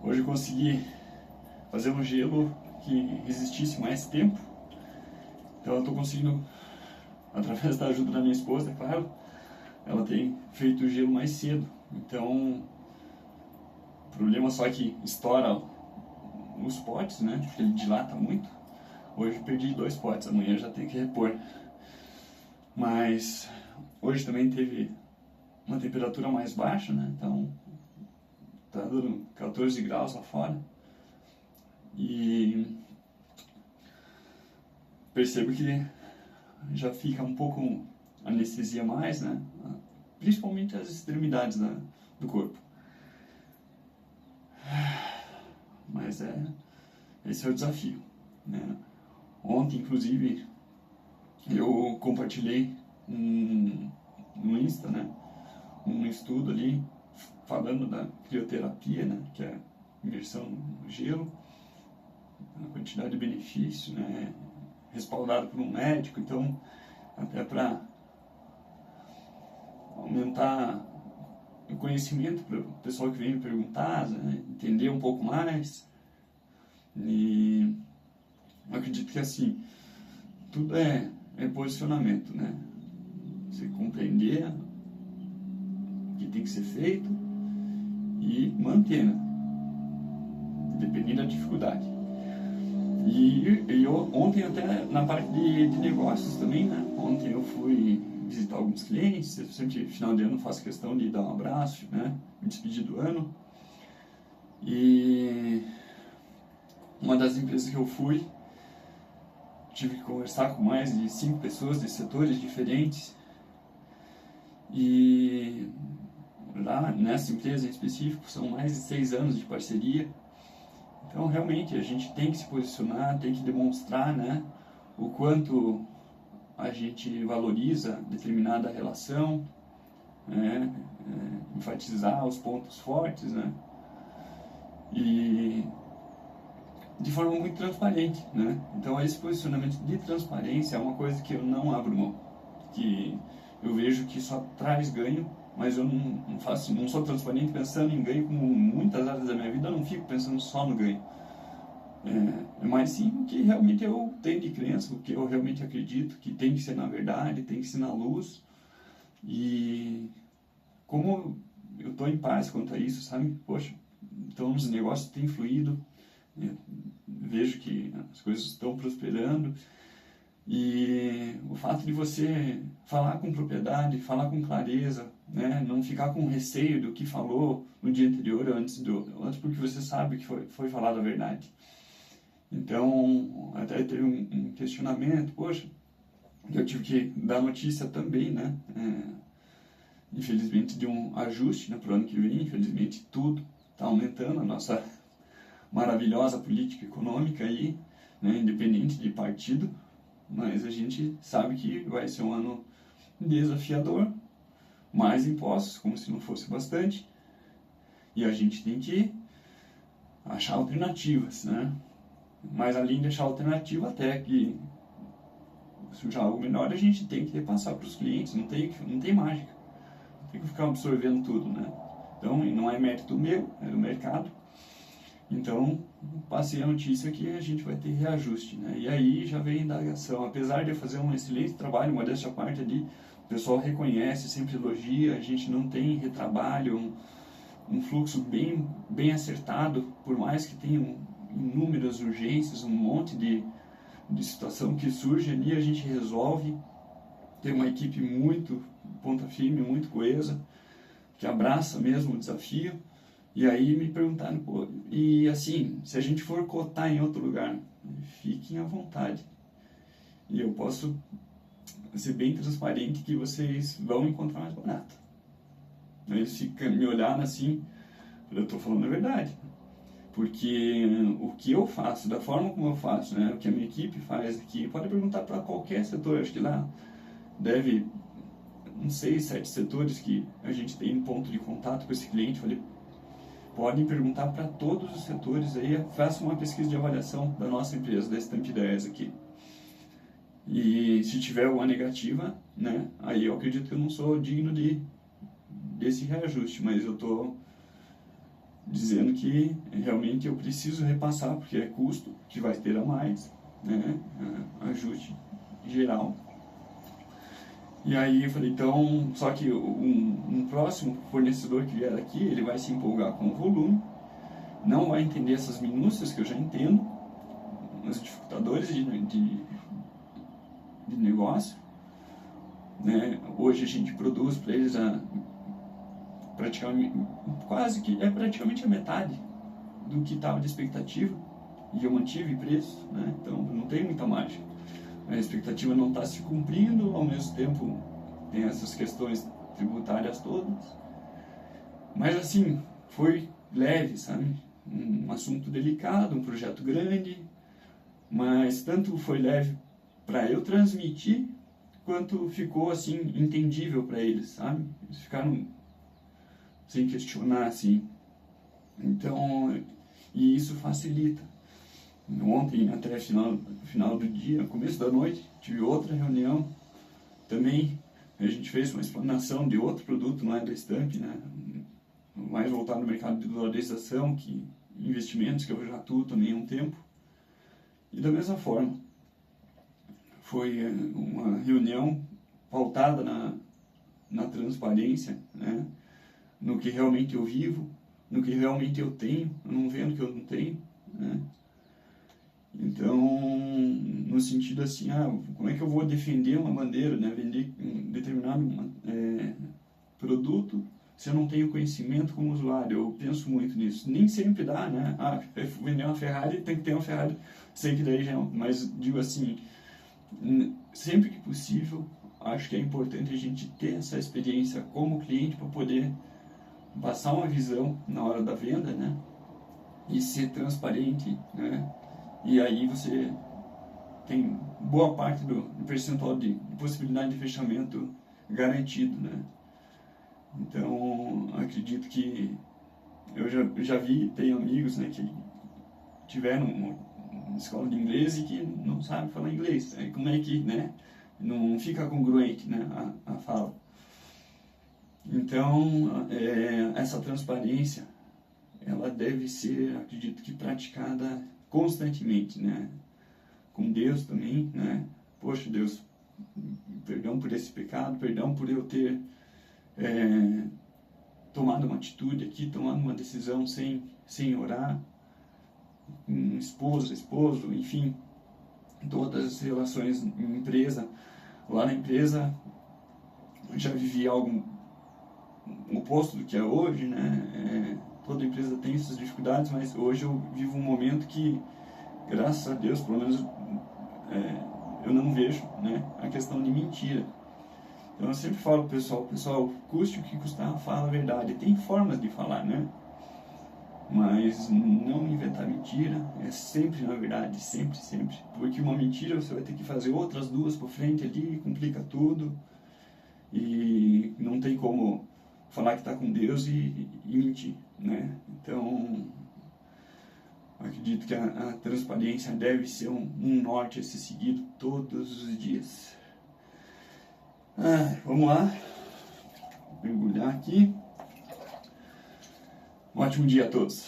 Hoje eu consegui fazer um gelo que resistisse mais tempo. Então eu estou conseguindo, através da ajuda da minha esposa, é claro, ela tem feito o gelo mais cedo. Então, o problema só é que estoura os potes, né? Porque ele dilata muito. Hoje eu perdi 2 potes, amanhã eu já tenho que repor. Mas hoje também teve uma temperatura mais baixa, né? Então tá dando 14 graus lá fora. E percebo que já fica um pouco anestesia mais, né? Principalmente as extremidades do corpo. Mas esse é o desafio, né? Ontem, inclusive, eu compartilhei no Insta, né, um estudo ali falando da crioterapia, né, que é imersão no gelo, a quantidade de benefício, né, respaldado por um médico. Então, até para aumentar o conhecimento para o pessoal que vem me perguntar, né, entender um pouco mais. E eu acredito que assim, tudo é posicionamento, né? Você compreender o que tem que ser feito e manter, né? Dependendo da dificuldade. E ontem até na parte de negócios também, né? Ontem eu fui visitar alguns clientes. Eu sempre, final de ano, faço questão de dar um abraço, né? Me despedir do ano. E uma das empresas que eu fui, tive que conversar com mais de 5 pessoas de setores diferentes. E lá nessa empresa em específico são mais de 6 anos de parceria. Então realmente a gente tem que se posicionar, tem que demonstrar, né, o quanto a gente valoriza determinada relação, né, enfatizar os pontos fortes, né, e de forma muito transparente, né? Então esse posicionamento de transparência é uma coisa que eu não abro mão, que eu vejo que só traz ganho, mas eu não sou transparente pensando em ganho. Como muitas áreas da minha vida, eu não fico pensando só no ganho, mas sim o que realmente eu tenho de crença, o que eu realmente acredito que tem que ser na verdade, tem que ser na luz. E como eu estou em paz quanto a isso, sabe? Poxa, então os negócios têm fluído, vejo que as coisas estão prosperando. E o fato de você falar com propriedade, falar com clareza, né, não ficar com receio do que falou no dia anterior, antes porque você sabe que foi falado a verdade. Então, até teve um questionamento, poxa, eu tive que dar notícia também, né, infelizmente, de um ajuste, né, para o ano que vem. Infelizmente, tudo está aumentando, a nossa maravilhosa política econômica aí, né, independente de partido, mas a gente sabe que vai ser um ano desafiador, mais impostos, como se não fosse bastante, e a gente tem que achar alternativas, né? Mas além de achar alternativa, até que surja algo melhor, a gente tem que repassar para os clientes, não tem mágica, não tem que ficar absorvendo tudo, né? Então, não é mérito meu, é do mercado. Então, passei a notícia que a gente vai ter reajuste, né? E aí já vem a indagação. Apesar de eu fazer um excelente trabalho, modéstia à parte ali, o pessoal reconhece, sempre elogia, a gente não tem retrabalho, um fluxo bem acertado, por mais que tenham inúmeras urgências, um monte de situação que surge ali, a gente resolve. Tem uma equipe muito ponta firme, muito coesa, que abraça mesmo o desafio. E aí me perguntaram, pô, e assim, se a gente for cotar em outro lugar, fiquem à vontade. E eu posso ser bem transparente que vocês vão encontrar mais barato. Eles ficam me olhando assim, eu estou falando a verdade. Porque o que eu faço, da forma como eu faço, né, o que a minha equipe faz aqui, pode perguntar para qualquer setor. Acho que lá deve uns 6, 7 setores que a gente tem ponto de contato com esse cliente. Falei, podem perguntar para todos os setores aí, faça uma pesquisa de avaliação da nossa empresa, da Stamp Ideias aqui. E se tiver uma negativa, né, aí eu acredito que eu não sou digno desse reajuste, mas eu estou dizendo que realmente eu preciso repassar, porque é custo que vai ter a mais, né, ajuste geral. E aí eu falei, então, só que um próximo fornecedor que vier aqui, ele vai se empolgar com o volume, não vai entender essas minúcias que eu já entendo, os dificultadores de negócio, né? Hoje a gente produz para eles praticamente a metade do que estava de expectativa, e eu mantive preço, né? Então não tem muita margem. A expectativa não está se cumprindo, ao mesmo tempo tem essas questões tributárias todas. Mas assim, foi leve, sabe? Um assunto delicado, um projeto grande, mas tanto foi leve para eu transmitir, quanto ficou assim entendível para eles, sabe? Eles ficaram sem questionar, assim. Então, e isso facilita. Ontem, até final do dia, começo da noite, tive outra reunião. Também a gente fez uma explanação de outro produto, não é da Stamp, né? Mais voltado no mercado de dolarização, que investimentos, que eu já atuo também há um tempo. E da mesma forma, foi uma reunião pautada na transparência, né? No que realmente eu vivo, no que realmente eu tenho, eu não vendo o que eu não tenho, né? Então, no sentido assim, como é que eu vou defender uma bandeira, né? Vender um determinado produto se eu não tenho conhecimento como usuário? Eu penso muito nisso. Nem sempre dá, né? Vender uma Ferrari, tem que ter uma Ferrari, sei que daí já, mas digo assim, sempre que possível, acho que é importante a gente ter essa experiência como cliente para poder passar uma visão na hora da venda, né? E ser transparente, né? E aí você tem boa parte do percentual de possibilidade de fechamento garantido, né? Então, acredito que eu já vi, tenho amigos, né, que tiveram uma escola de inglês e que não sabem falar inglês. Como é que, né, não fica congruente, né, a fala. Então, essa transparência, ela deve ser, acredito que, praticada constantemente, né? Com Deus também, né? Poxa, Deus, perdão por esse pecado, perdão por eu ter tomado uma atitude aqui, tomado uma decisão sem orar, esposo, enfim, todas as relações em empresa. Lá na empresa, eu já vivi algo oposto do que é hoje, né? Toda empresa tem suas dificuldades, mas hoje eu vivo um momento que, graças a Deus, pelo menos eu não vejo, né, a questão de mentira. Então eu sempre falo pro pessoal, custe o que custar, fala a verdade. Tem formas de falar, né? Mas não inventar mentira, é sempre na verdade, sempre. Porque uma mentira você vai ter que fazer outras duas por frente ali, complica tudo. E não tem como falar que está com Deus e mentir, né? Então, acredito que a transparência deve ser um norte a ser seguido todos os dias. Vamos lá, mergulhar aqui. Um ótimo dia a todos.